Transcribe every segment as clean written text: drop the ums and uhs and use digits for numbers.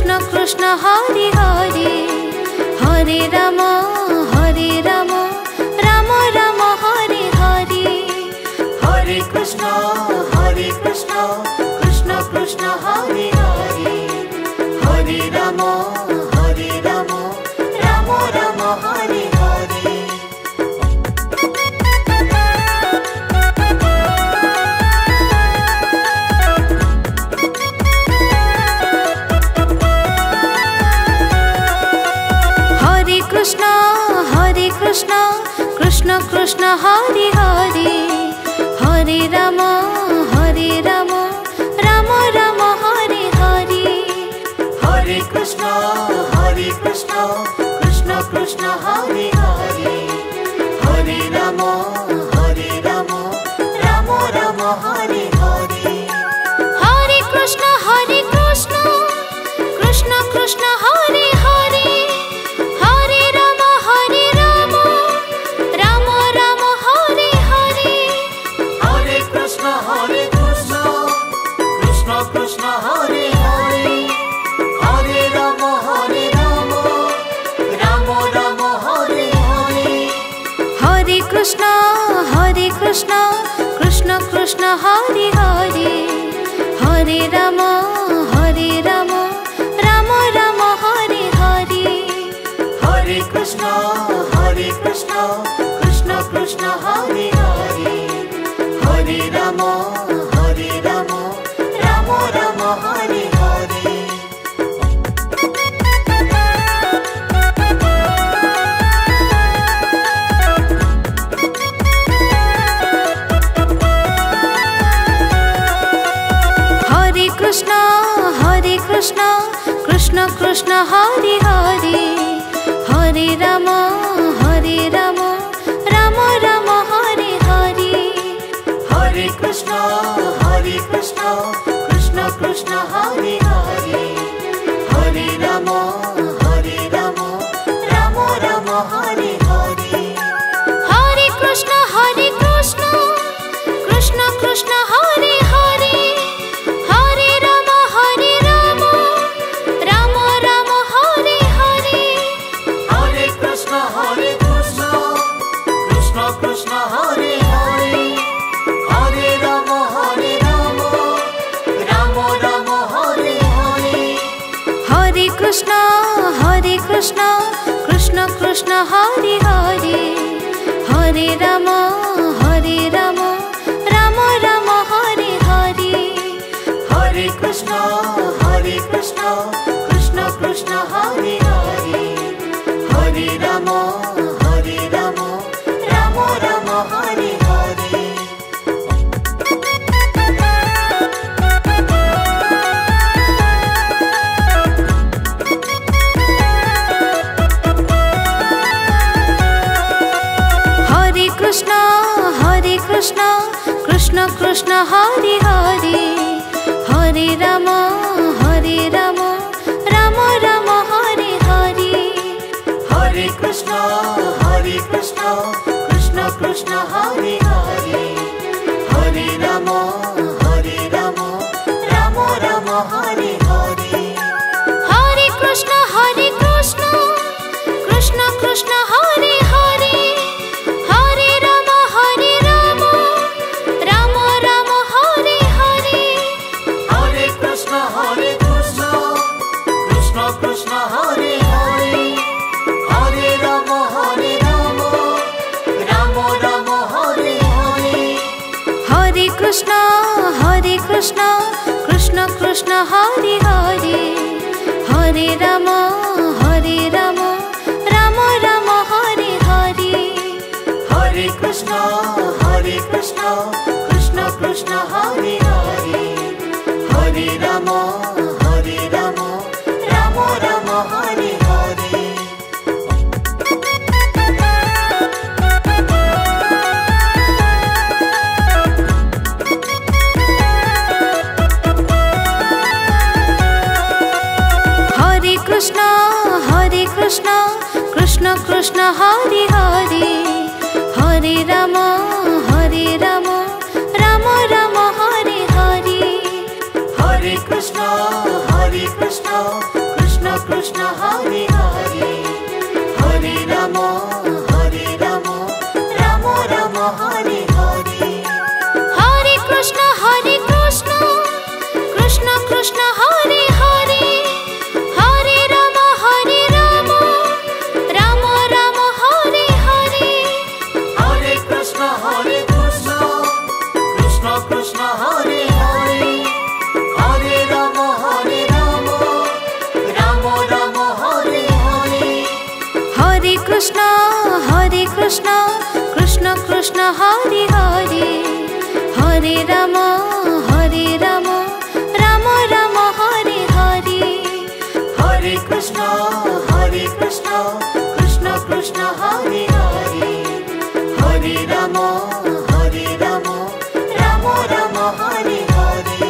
Krishna Krishna Hare Hare Hare Ram Ram Ram Hare Hare Hare Krishna Krishna Krishna Hare Hare Hare Ram Ram Ram Hare Hare Krishna Krishna Krishna Hare Hare Hare Ram Ram Ram Hare Hare Hare Krishna Krishna Krishna Hare Hare Hare Ram Ram Ram Hare Hare Hare Krishna Krishna Krishna Hare Hare Hare Ram Ram Ram Hare Hare Hare Krishna Krishna Krishna Hare Hare Hare Ram Ram Hare Hare Hare Krishna Krishna Krishna Hare Hare Hare Ram Ram Ram Hare Hare Hare Krishna Krishna Krishna Hare Hare Hare Ram Ram Ram Hare Hare Krishna Krishna Krishna Hare Hare Hare Ram Ram Ram Hare Hare Hare Krishna Krishna Krishna Hare Hare Hare Ram Ram Ram Hare Hare Hare Krishna Krishna Krishna Hare Hare Hare Ram Ram Ram Hare Hare Hare Krishna Krishna Krishna Hare Hare Hare Ram Ram Hare Hare Hare Krishna Krishna Krishna Hare Hare Hare Ram Ram Ram Hare Hare Hare Krishna Krishna Krishna Hare Hare Hare Ram Ram Hare Hare Hare Krishna Krishna Krishna Hare Hare Hare Ram Ram Ram Hare Hare Hare Krishna Krishna Krishna Hare Hare Hare Ram Ram Hare Hare Hare Krishna Krishna Krishna Hare Hare Hare Ram Ram Ram Hare Hare Hare Krishna Krishna Krishna Hare Hare Hare Ram Ram Hare Hare Hare Krishna Krishna Krishna Hare Hare Hare Ram Ram Ram Hare Hare Hare Krishna Krishna Krishna Hare Hare Hare Ram Ram Hare Hare Hare Krishna Krishna Krishna Hare Hare Hare Ram Ram Ram Hare Hare Hare Krishna Krishna Krishna Hare Hare Hare Ram Ram Hare Hare Hare Krishna Krishna Krishna Hare Hare Hare Ram Ram Ram Hare Hare Hare Krishna Krishna Krishna Hare Hare Hare Ram Ram Hare Hare Hare Krishna Krishna Krishna Hare Hare Hare Ram Ram Ram Hare Hare Hare Krishna Krishna Krishna Hare Hare Hare Ram Ram Hare Hare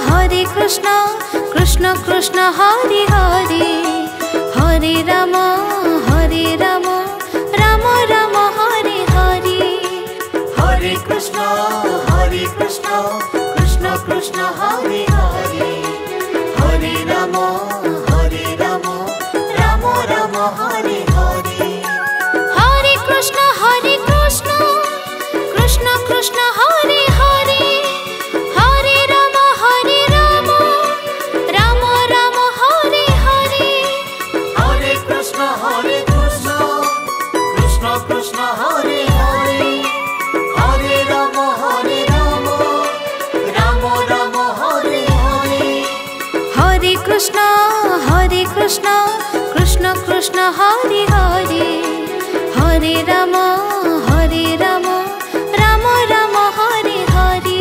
Hare Krishna Krishna Krishna Hare Hare Hare Ram Ram Ram Hare Hare Hare Krishna Krishna Krishna Hare Hare Hare Rama Rama Rama Hare Hare Hare Krishna Krishna Krishna Hare Hare Hare Rama Rama Rama Hare Hare Hare Krishna Krishna Krishna Hare Hare Hare Rama Rama Rama Hare Hare Hare Krishna Krishna Krishna Hare Hare Hare Rama Rama Rama Hare Hare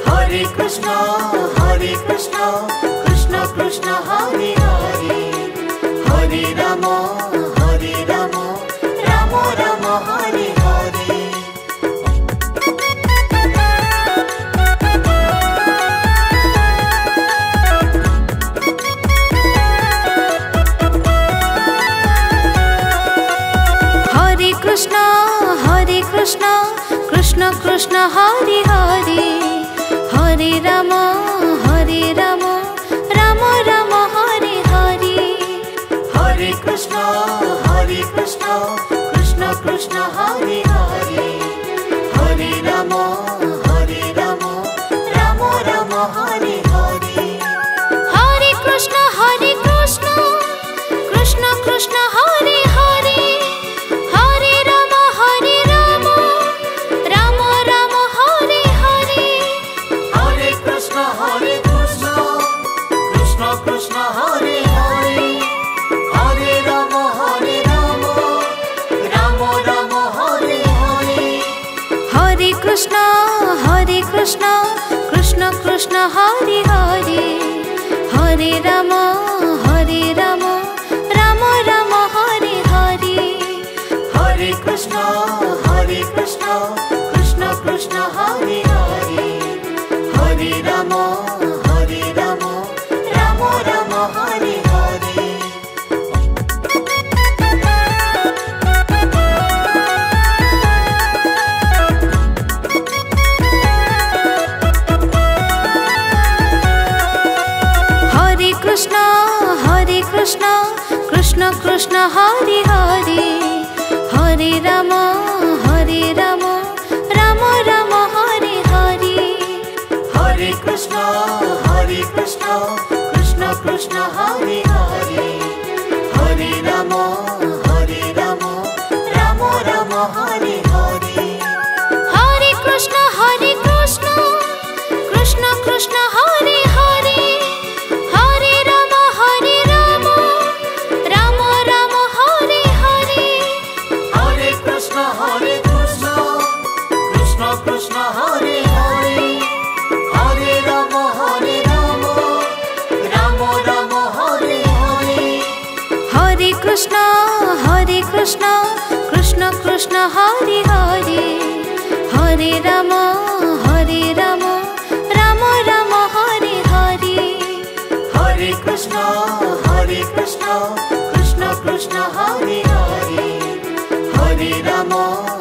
Hare Krishna Krishna Krishna Hare Hare Hare Rama Rama Hare Hare Hare Krishna Krishna Krishna Hare Hare Hare Rama Rama Rama Hare Hare Hare Krishna Krishna Krishna Hare Hare Hare Rama Rama Hare Hare Hare Krishna Krishna Krishna Hare Hare Hare Rama Rama Hare Hare Hare Krishna Krishna Krishna Hare Hare Hare Rama Rama Hare Hare Hare Krishna Krishna Krishna Hare Hare Hare Rama Rama Hare Hare Hare Krishna Krishna Krishna Hare Hare Hare Rama Rama Hare Hare Hare Krishna Krishna Krishna Hare Hare Hare Rama Rama Hare Hare Hare Krishna Krishna Krishna Hare Hare Hare Rama Rama Hare Hare Hare Krishna Krishna Krishna Hare Hare Hare Rama Rama Hare Hare Hare Krishna Krishna Krishna Hare Hare Hare Rama Rama Hare Hare Hare Krishna Krishna Krishna Hare Hare Hare Rama Rama Hare Hare Hare Krishna Krishna Krishna Hare Hare Hare Rama